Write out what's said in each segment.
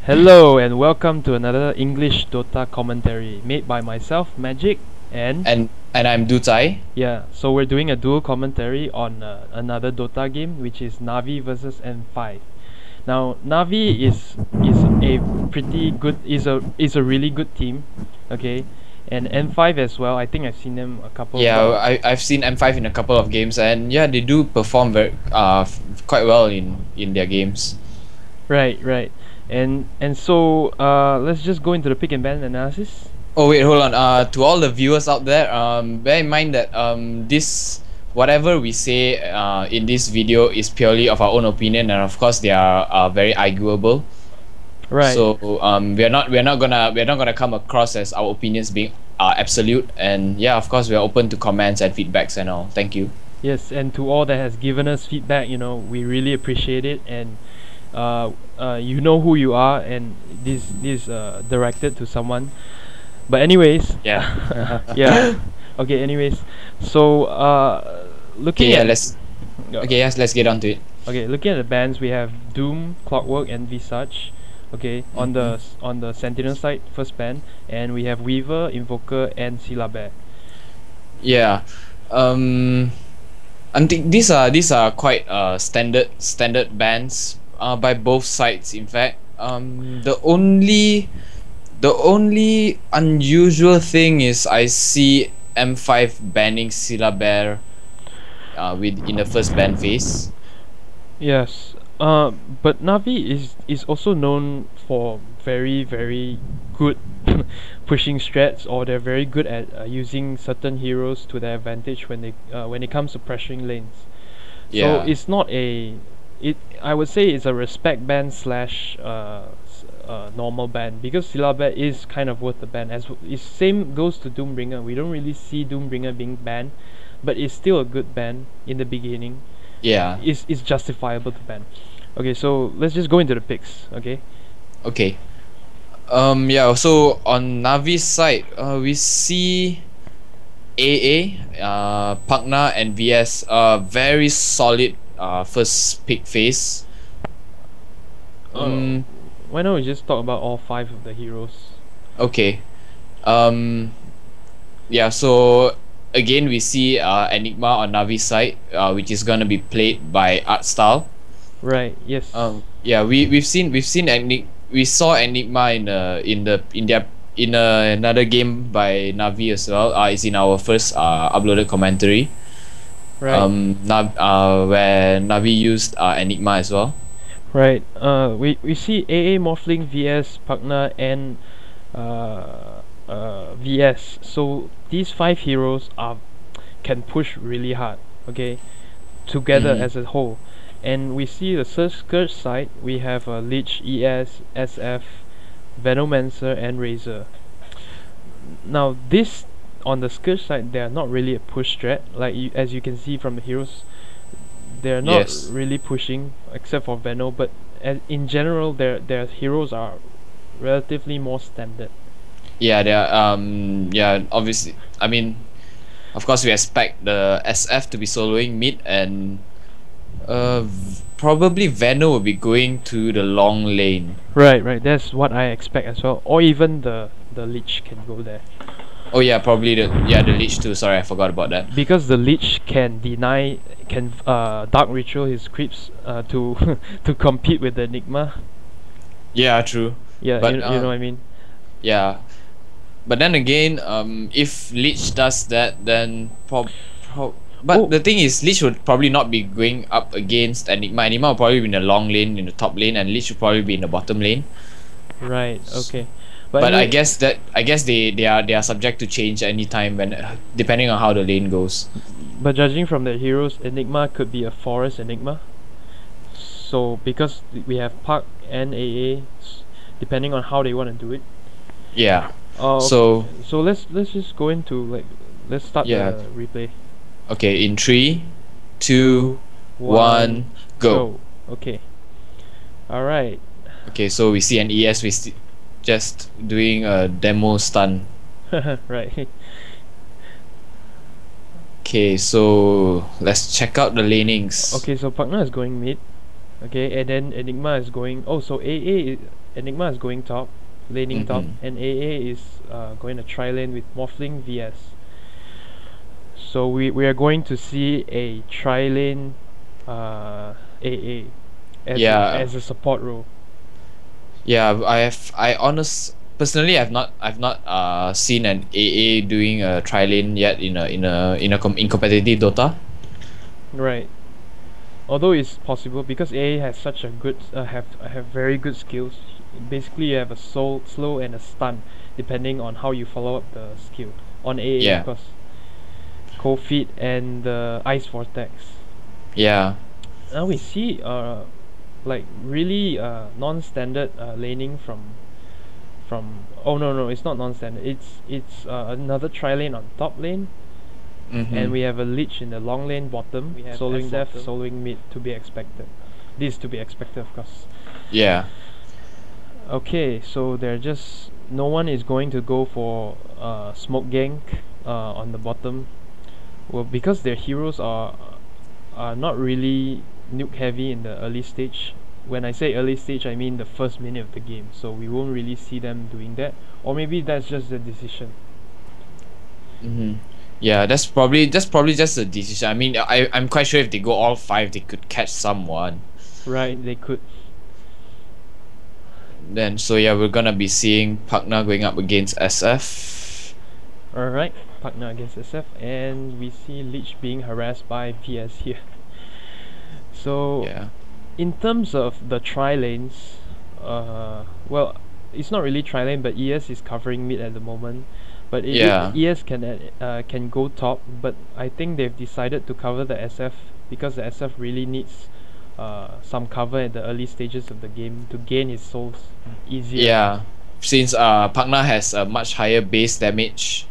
Hello and welcome to another English Dota commentary made by myself, Magic, and And I'm Dutai. yeah, so we're doing a dual commentary on another Dota game, which is Navi versus M5. Now, Navi is a pretty good is a really good team, okay, and M5 as well. I think I've seen them a couple of Yeah, times. I've seen M5 in a couple of games, and yeah, they do perform quite well in their games. Right. And so let's just go into the pick and ban analysis. Oh wait, hold on. To all the viewers out there, bear in mind that this whatever we say in this video is purely of our own opinion, and of course they are very arguable. Right. So we're not gonna come across as our opinions being absolute, and yeah, of course we are open to comments and feedbacks and all. Thank you. Yes, and to all that has given us feedback, we really appreciate it, and you know who you are, and this directed to someone. But anyways, Yeah. yeah. Okay. Anyways, so looking Okay, yeah, at let's okay, yes, let's get on to it. okay, looking at the bands, we have Doom, Clockwork, and Visage. Okay, on Mhm. the Sentinel side, first band, and we have Weaver, Invoker, and Syllabaire. Yeah. Um I think these are quite standard bans by both sides, in fact. The only unusual thing is I see M5 banning Syllabaire with in the first ban phase. Yes. But Navi is also known for very good pushing strats, or they're very good at using certain heroes to their advantage when it comes to pressuring lanes. So Yeah. it's not a it. I would say it's a respect ban slash normal ban, because Syllabaire is kind of worth the ban. Same goes to Doombringer. We don't really see Doombringer being banned, but it's still a good ban in the beginning. Yeah. Is justifiable to ban. Okay, so let's just go into the picks. Okay. Okay. Yeah, so on Navi's side, we see AA, Pugna and VS, very solid first pick phase. Uh, Um, why don't we just talk about all five of the heroes? okay. Um, yeah, so again we see Enigma on Navi's side, which is gonna be played by Artstyle. Right. Yes. Yeah, we saw Enigma in another game by Navi as well. It's in our first uploaded commentary. Right. Where Navi used Enigma as well. Right. We see AA Morphling, VS, Pugna, and VS. So these five heroes can push really hard. Okay, together Mhm. as a whole. And we see the Scourge side. We have Lich, ES, SF, Venomancer, and Razor. Now this on the Scourge side, they are not really a push strat. As you can see from the heroes, they're not Yes. really pushing except for Veno. But in general, their heroes are relatively more standard. Yeah, they are. Yeah, obviously. I mean, of course, we expect the SF to be soloing mid, and probably Veno will be going to the long lane. Right. That's what I expect as well. Or even the Lich can go there, Oh yeah, probably the Lich too. Sorry, I forgot about that. because the Lich can Dark Ritual his creeps to to compete with the Enigma. Yeah, true. Yeah, But you know what I mean. yeah, but then again, if Lich does that, then but Oh. the thing is, Lich would probably not be going up against Enigma. Enigma will probably be in the long lane, in the top lane, and Lich will probably be in the bottom lane. Right. Okay. But I anyway, guess they are subject to change anytime when depending on how the lane goes. but judging from the heroes, Enigma could be a Forest Enigma. So because we have Puck and AA, depending on how they want to do it. Yeah. Okay. So So let's just go into let's start yeah. the replay. Okay, in 3, 2, 1, go. Okay. All right. Okay, so we see an ES just doing a demo stun. Right. Okay, so let's check out the lanings. Okay, so Pugna is going mid. Okay, and then Enigma is going. Oh, so AA Enigma is going top, laning top, Mm-hmm. and AA is going to tri lane with Morphling VS. So we are going to see a tri lane AA Yeah, as a support role. yeah. Personally, I've not seen an AA doing a tri lane yet in competitive Dota. Right. Although it's possible because AA has such a good have very good skills. Basically, you have a slow and a stun, depending on how you follow up the skill. On AA, of Yeah, course, cold feet and the ice vortex. yeah. Now we see like really non-standard laning from oh no, it's not non-standard, it's another tri lane on top lane, and Mm-hmm. we have a leech in the long lane bottom. We have soloing def, soloing mid, to be expected. This is to be expected, of course. Yeah. Okay, so they're just no one is going to go for smoke gank on the bottom. Well, because their heroes are not really nuke heavy in the early stage. When I say early stage, I mean the first minute of the game. So we won't really see them doing that, or maybe that's just the decision. Mm-hmm. Yeah, that's probably just a decision. I mean, I'm quite sure if they go all five, they could catch someone. Right? They could. Then so yeah, we're gonna be seeing Pagna going up against SF. Alright, partner against SF, and we see Leech being harassed by PS here. So, Yeah. in terms of the tri lanes, well, it's not really tri lane, but ES is covering mid at the moment. But Yeah. ES can go top, but I think they've decided to cover the SF because the SF really needs some cover at the early stages of the game to gain his souls easier. Yeah. Since Pagna has a much higher base damage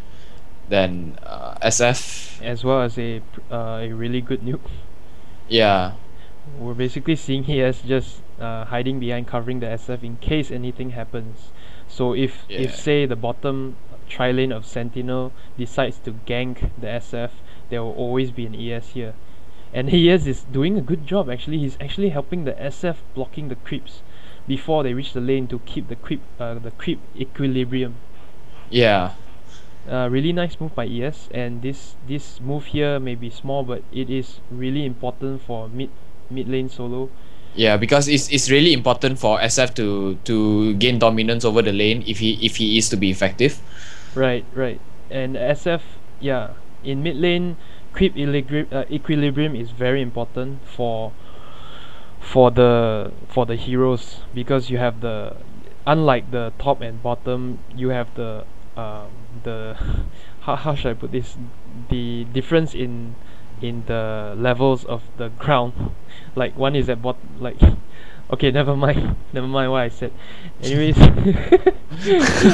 than SF. As well as a really good nuke. Yeah. We're basically seeing ES just hiding behind covering the SF in case anything happens. So if Yeah. say the bottom tri lane of Sentinel decides to gank the SF, there will always be an ES here. And ES is doing a good job actually. He's actually helping the SF blocking the creeps before they reach the lane to keep the creep equilibrium. Yeah. Really nice move by ES, and this move here may be small, but it is really important for mid lane solo. Yeah, because it's really important for SF to gain dominance over the lane if he is to be effective. Right, right. And SF, yeah, in mid lane, equilibrium is very important for the heroes, because you have the unlike the top and bottom, you have the how should I put this, the difference in the levels of the ground. Like one is at like okay, never mind what I said. Anyways,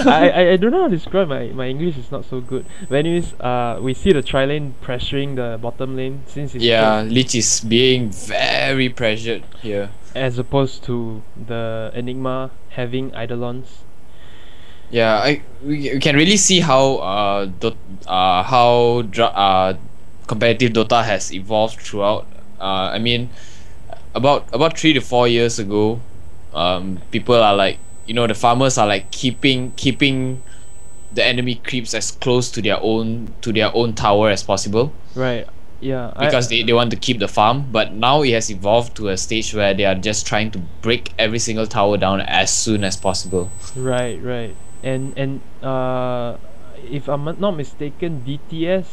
I don't know how to describe, my English is not so good. But anyways, we see the tri lane pressuring the bottom lane since it's Yeah, Lich is being very pressured here. as opposed to the Enigma having Eidolons. Yeah, we can really see how competitive Dota has evolved throughout. I mean, about 3 to 4 years ago, people are like, the farmers are like keeping the enemy creeps as close to their own tower as possible, Right. Yeah. because they want to keep the farm. But now it has evolved to a stage where they are just trying to break every single tower down as soon as possible. Right, right. And if I'm not mistaken, DTS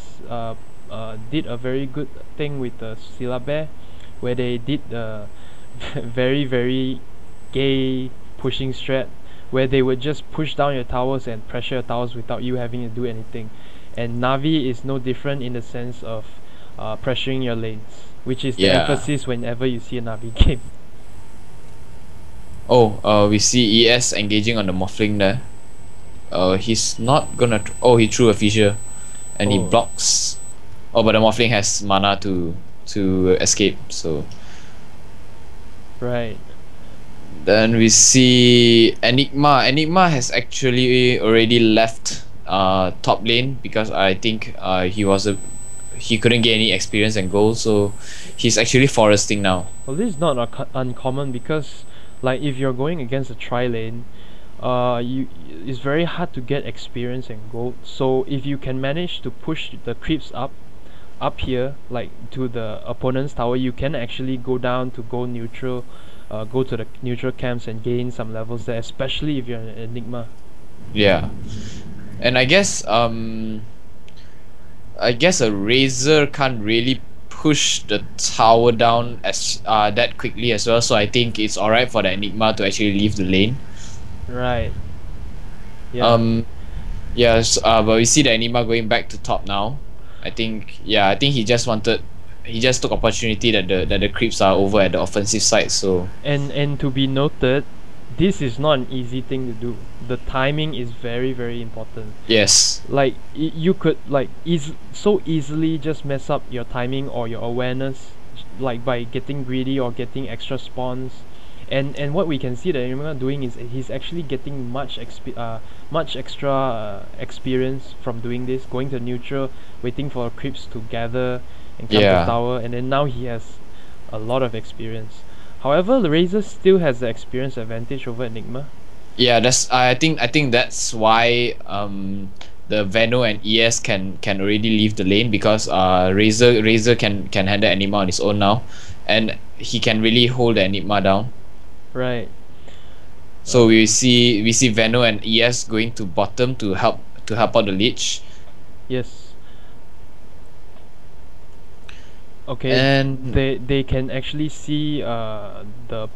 did a very good thing with the Syllabaire, where they did the very gay pushing strat, where they would just push down your towers and pressure your towers without you having to do anything. And Navi is no different in the sense of pressuring your lanes, which is the Yeah. emphasis whenever you see a Navi game. Oh, we see ES engaging on the Morphling there. He's not gonna. He threw a fissure, and he Oh. blocks. Oh, but the Morphling has mana to escape. So Right. then we see Enigma. Enigma has actually already left top lane, because I think he couldn't get any experience and gold, so he's actually foresting now. Well, this is not uncommon because Like if you're going against a tri-lane, it's very hard to get experience and gold. So if you can manage to push the creeps up here, like to the opponent's tower, you can actually go down to go neutral, go to the neutral camps and gain some levels there, especially if you're an Enigma. Yeah, and I guess a Razor can't really push the tower down as that quickly as well. So I think it's alright for the Enigma to actually leave the lane. Right. Yeah. Yes, but we see the Enigma going back to top now. I think he just took opportunity that the creeps are over at the offensive side. So And to be noted, this is not an easy thing to do. The timing is very, very important. yes, Like you could like so easily just mess up your timing or your awareness, like by getting greedy or getting extra spawns. And what we can see that Enigma doing is he's actually getting much extra experience from doing this, going to neutral, waiting for creeps to gather and come to tower, and then now he has a lot of experience. However, the Razor still has the experience advantage over Enigma. yeah. I think that's why the Veno and ES can already leave the lane, because Razor can handle Enigma on his own now, and he can really hold the Enigma down. Right. So we see Veno and ES going to bottom to help out the Lich. Yes. Okay. And they can actually see the